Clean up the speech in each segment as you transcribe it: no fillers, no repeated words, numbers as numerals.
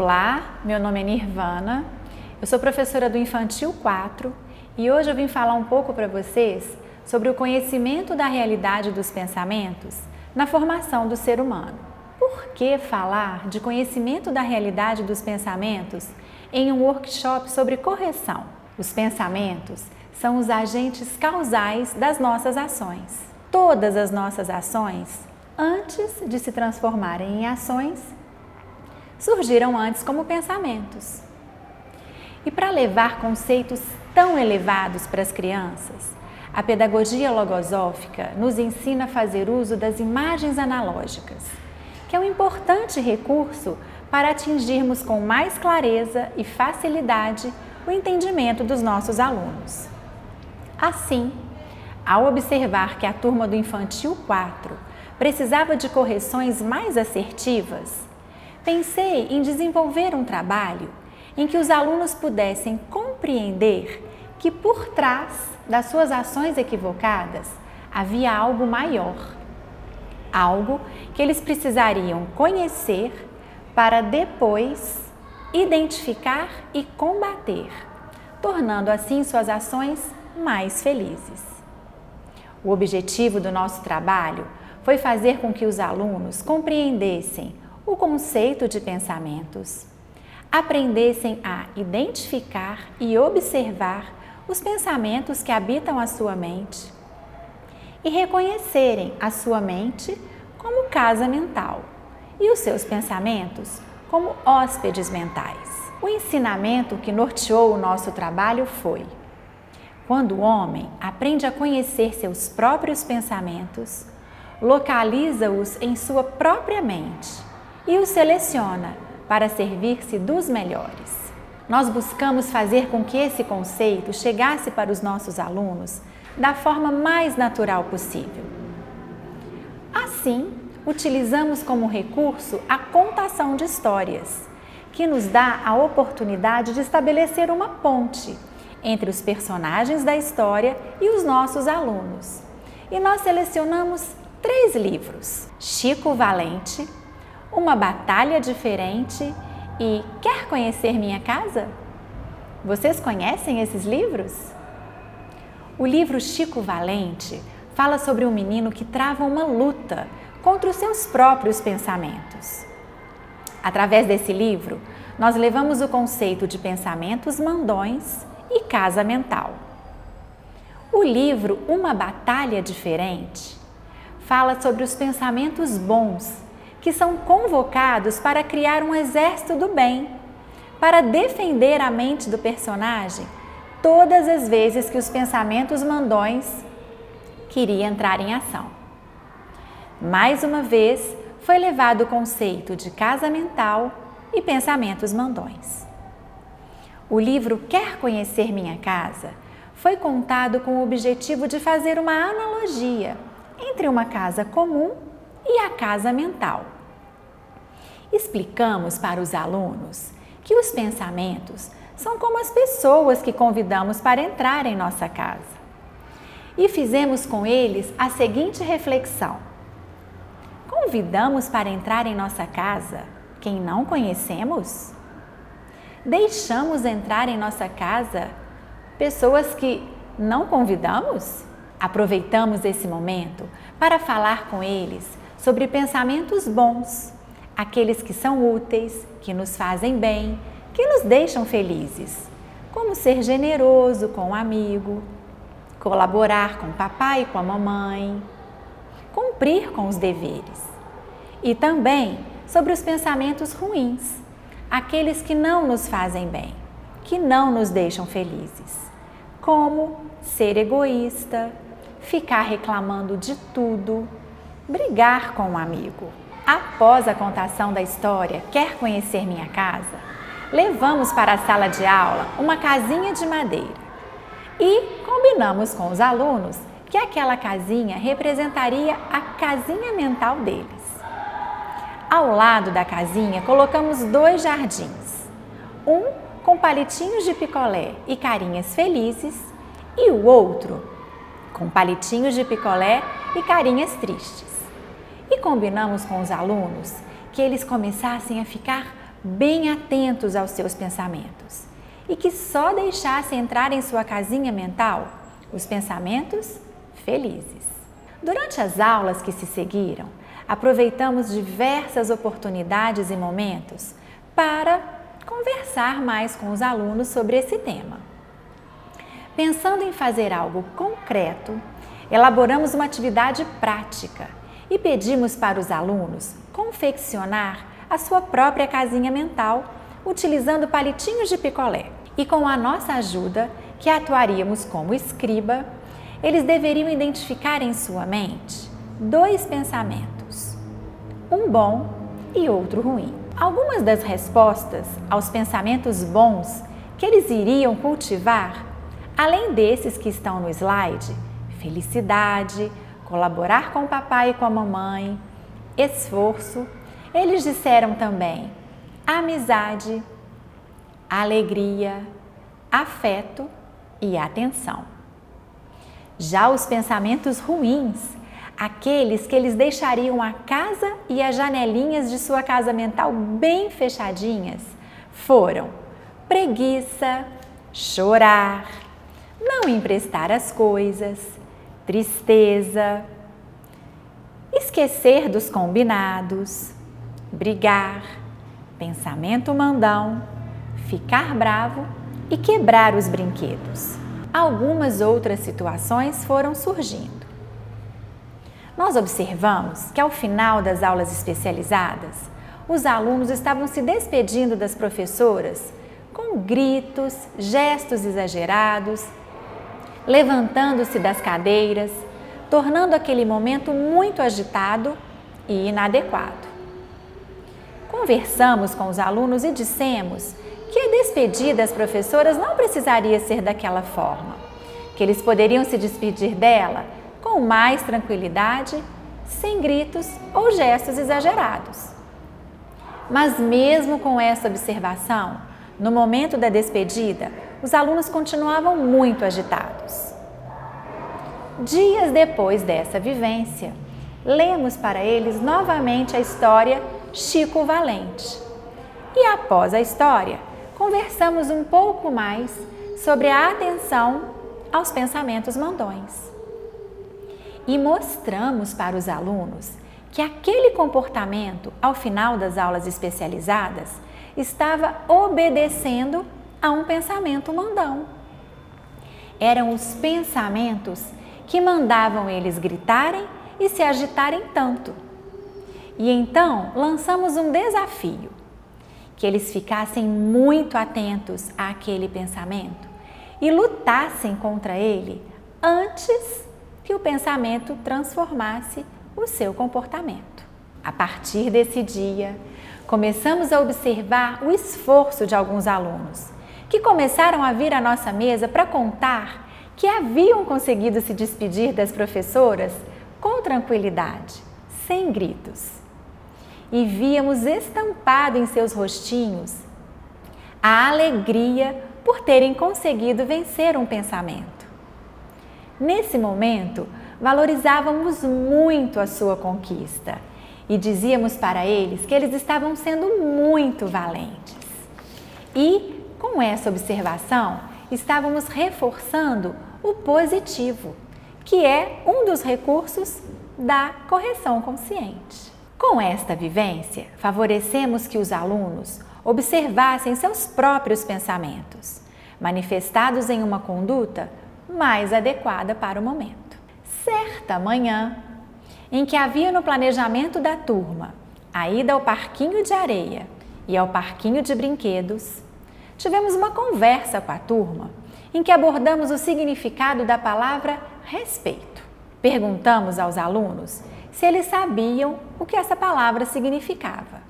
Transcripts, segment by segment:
Olá, meu nome é Nirvana, eu sou professora do Infantil 4 e hoje eu vim falar um pouco para vocês sobre o conhecimento da realidade dos pensamentos na formação do ser humano. Por que falar de conhecimento da realidade dos pensamentos em um workshop sobre correção? Os pensamentos são os agentes causais das nossas ações. Todas as nossas ações, antes de se transformarem em ações, surgiram antes como pensamentos. E para levar conceitos tão elevados para as crianças, a pedagogia logosófica nos ensina a fazer uso das imagens analógicas, que é um importante recurso para atingirmos com mais clareza e facilidade o entendimento dos nossos alunos. Assim, ao observar que a turma do Infantil 4 precisava de correções mais assertivas, pensei em desenvolver um trabalho em que os alunos pudessem compreender que por trás das suas ações equivocadas havia algo maior, algo que eles precisariam conhecer para depois identificar e combater, tornando assim suas ações mais felizes. O objetivo do nosso trabalho foi fazer com que os alunos compreendessem o conceito de pensamentos, aprendessem a identificar e observar os pensamentos que habitam a sua mente e reconhecerem a sua mente como casa mental e os seus pensamentos como hóspedes mentais. O ensinamento que norteou o nosso trabalho foi: quando o homem aprende a conhecer seus próprios pensamentos, localiza-os em sua própria mente e os seleciona para servir-se dos melhores. Nós buscamos fazer com que esse conceito chegasse para os nossos alunos da forma mais natural possível. Assim, utilizamos como recurso a contação de histórias, que nos dá a oportunidade de estabelecer uma ponte entre os personagens da história e os nossos alunos. E nós selecionamos 3 livros: Chico Valente, Uma Batalha Diferente e Quer Conhecer Minha Casa? Vocês conhecem esses livros? O livro Chico Valente fala sobre um menino que trava uma luta contra os seus próprios pensamentos. Através desse livro, nós levamos o conceito de pensamentos mandões e casa mental. O livro Uma Batalha Diferente fala sobre os pensamentos bons, que são convocados para criar um exército do bem, para defender a mente do personagem todas as vezes que os pensamentos mandões queriam entrar em ação. Mais uma vez, foi levado o conceito de casa mental e pensamentos mandões. O livro Quer Conhecer Minha Casa foi contado com o objetivo de fazer uma analogia entre uma casa comum e a casa mental. Explicamos para os alunos que os pensamentos são como as pessoas que convidamos para entrar em nossa casa. E fizemos com eles a seguinte reflexão: convidamos para entrar em nossa casa quem não conhecemos? Deixamos entrar em nossa casa pessoas que não convidamos? Aproveitamos esse momento para falar com eles sobre pensamentos bons, aqueles que são úteis, que nos fazem bem, que nos deixam felizes, como ser generoso com o amigo, colaborar com o papai e com a mamãe, cumprir com os deveres. E também sobre os pensamentos ruins, aqueles que não nos fazem bem, que não nos deixam felizes, como ser egoísta, ficar reclamando de tudo, brigar com um amigo. Após a contação da história Quer Conhecer Minha Casa, levamos para a sala de aula uma casinha de madeira e combinamos com os alunos que aquela casinha representaria a casinha mental deles. Ao lado da casinha colocamos 2 jardins, um com palitinhos de picolé e carinhas felizes e o outro com palitinhos de picolé e carinhas tristes. E combinamos com os alunos que eles começassem a ficar bem atentos aos seus pensamentos e que só deixasse entrar em sua casinha mental os pensamentos felizes. Durante as aulas que se seguiram, aproveitamos diversas oportunidades e momentos para conversar mais com os alunos sobre esse tema. Pensando em fazer algo concreto, elaboramos uma atividade prática e pedimos para os alunos confeccionar a sua própria casinha mental utilizando palitinhos de picolé. E com a nossa ajuda, que atuaríamos como escriba, eles deveriam identificar em sua mente 2 pensamentos, um bom e outro ruim. Algumas das respostas aos pensamentos bons que eles iriam cultivar, além desses que estão no slide, felicidade, colaborar com o papai e com a mamãe, esforço, eles disseram também amizade, alegria, afeto e atenção. Já os pensamentos ruins, aqueles que eles deixariam a casa e as janelinhas de sua casa mental bem fechadinhas, foram preguiça, chorar, não emprestar as coisas, tristeza, esquecer dos combinados, brigar, pensamento mandão, ficar bravo e quebrar os brinquedos. Algumas outras situações foram surgindo. Nós observamos que ao final das aulas especializadas, os alunos estavam se despedindo das professoras com gritos, gestos exagerados, levantando-se das cadeiras, tornando aquele momento muito agitado e inadequado. Conversamos com os alunos e dissemos que a despedida das professoras não precisaria ser daquela forma, que eles poderiam se despedir dela com mais tranquilidade, sem gritos ou gestos exagerados. Mas mesmo com essa observação, no momento da despedida, os alunos continuavam muito agitados. Dias depois dessa vivência, lemos para eles novamente a história Chico Valente. E após a história, conversamos um pouco mais sobre a atenção aos pensamentos mandões. E mostramos para os alunos que aquele comportamento, ao final das aulas especializadas, estava obedecendo a um pensamento mandão. Eram os pensamentos que mandavam eles gritarem e se agitarem tanto. E então lançamos um desafio, que eles ficassem muito atentos àquele pensamento e lutassem contra ele antes que o pensamento transformasse o seu comportamento. A partir desse dia, começamos a observar o esforço de alguns alunos, que começaram a vir à nossa mesa para contar que haviam conseguido se despedir das professoras com tranquilidade, sem gritos. E víamos estampado em seus rostinhos a alegria por terem conseguido vencer um pensamento. Nesse momento, valorizávamos muito a sua conquista e dizíamos para eles que eles estavam sendo muito valentes. E, com essa observação, estávamos reforçando o positivo, que é um dos recursos da correção consciente. Com esta vivência, favorecemos que os alunos observassem seus próprios pensamentos, manifestados em uma conduta mais adequada para o momento. Certa manhã, em que havia no planejamento da turma a ida ao parquinho de areia e ao parquinho de brinquedos, tivemos uma conversa com a turma em que abordamos o significado da palavra respeito. Perguntamos aos alunos se eles sabiam o que essa palavra significava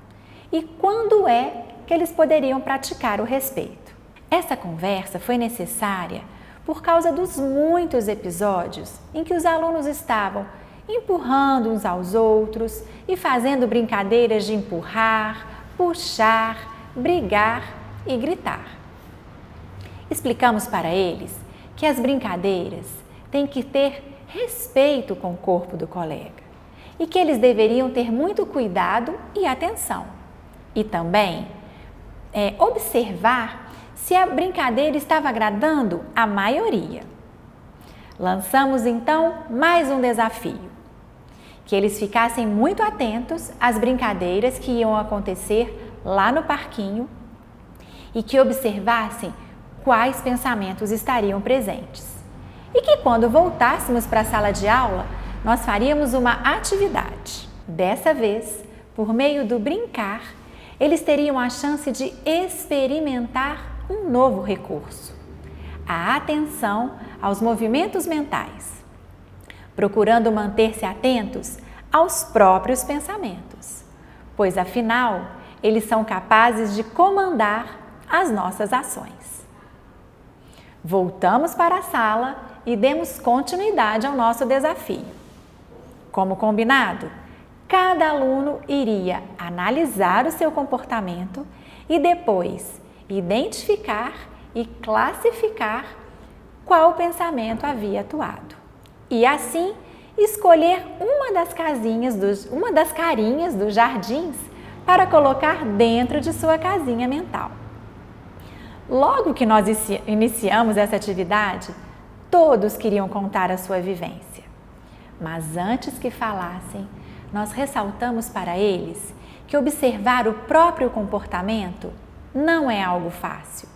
e quando é que eles poderiam praticar o respeito. Essa conversa foi necessária por causa dos muitos episódios em que os alunos estavam empurrando uns aos outros e fazendo brincadeiras de empurrar, puxar, brigar e gritar. Explicamos para eles que as brincadeiras têm que ter respeito com o corpo do colega e que eles deveriam ter muito cuidado e atenção. E também observar se a brincadeira estava agradando a maioria. Lançamos então mais um desafio: que eles ficassem muito atentos às brincadeiras que iam acontecer lá no parquinho e que observassem quais pensamentos estariam presentes. E que quando voltássemos para a sala de aula, nós faríamos uma atividade. Dessa vez, por meio do brincar, eles teriam a chance de experimentar um novo recurso: a atenção aos movimentos mentais, procurando manter-se atentos aos próprios pensamentos, pois afinal, eles são capazes de comandar as nossas ações. Voltamos para a sala e demos continuidade ao nosso desafio. Como combinado, cada aluno iria analisar o seu comportamento e depois identificar e classificar qual pensamento havia atuado. E assim, escolher uma das carinhas dos jardins para colocar dentro de sua casinha mental. Logo que nós iniciamos essa atividade, todos queriam contar a sua vivência. Mas antes que falassem, nós ressaltamos para eles que observar o próprio comportamento não é algo fácil.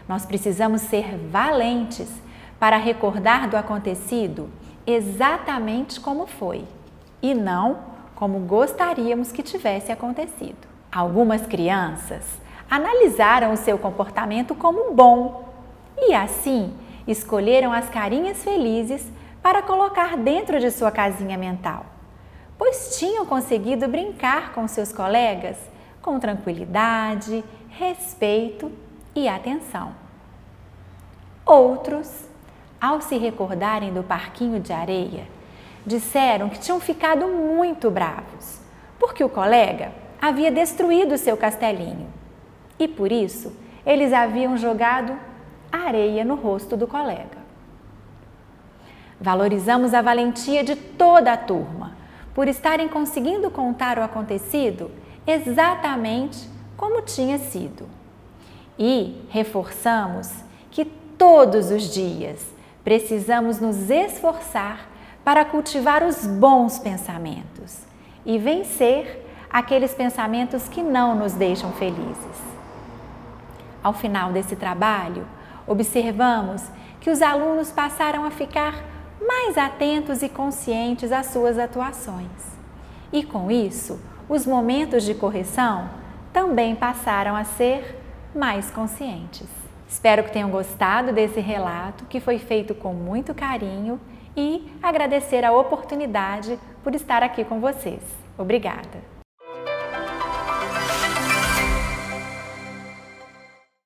Nós precisamos ser valentes para recordar do acontecido exatamente como foi e não como gostaríamos que tivesse acontecido. Algumas crianças analisaram o seu comportamento como bom e assim escolheram as carinhas felizes para colocar dentro de sua casinha mental, pois tinham conseguido brincar com seus colegas com tranquilidade, respeito e atenção. Outros, ao se recordarem do parquinho de areia, disseram que tinham ficado muito bravos, porque o colega havia destruído seu castelinho e por isso eles haviam jogado areia no rosto do colega. Valorizamos a valentia de toda a turma por estarem conseguindo contar o acontecido exatamente como tinha sido. E reforçamos que todos os dias precisamos nos esforçar para cultivar os bons pensamentos e vencer aqueles pensamentos que não nos deixam felizes. Ao final desse trabalho, observamos que os alunos passaram a ficar mais atentos e conscientes às suas atuações. E com isso, os momentos de correção também passaram a ser mais conscientes. Espero que tenham gostado desse relato, que foi feito com muito carinho, e agradecer a oportunidade por estar aqui com vocês. Obrigada!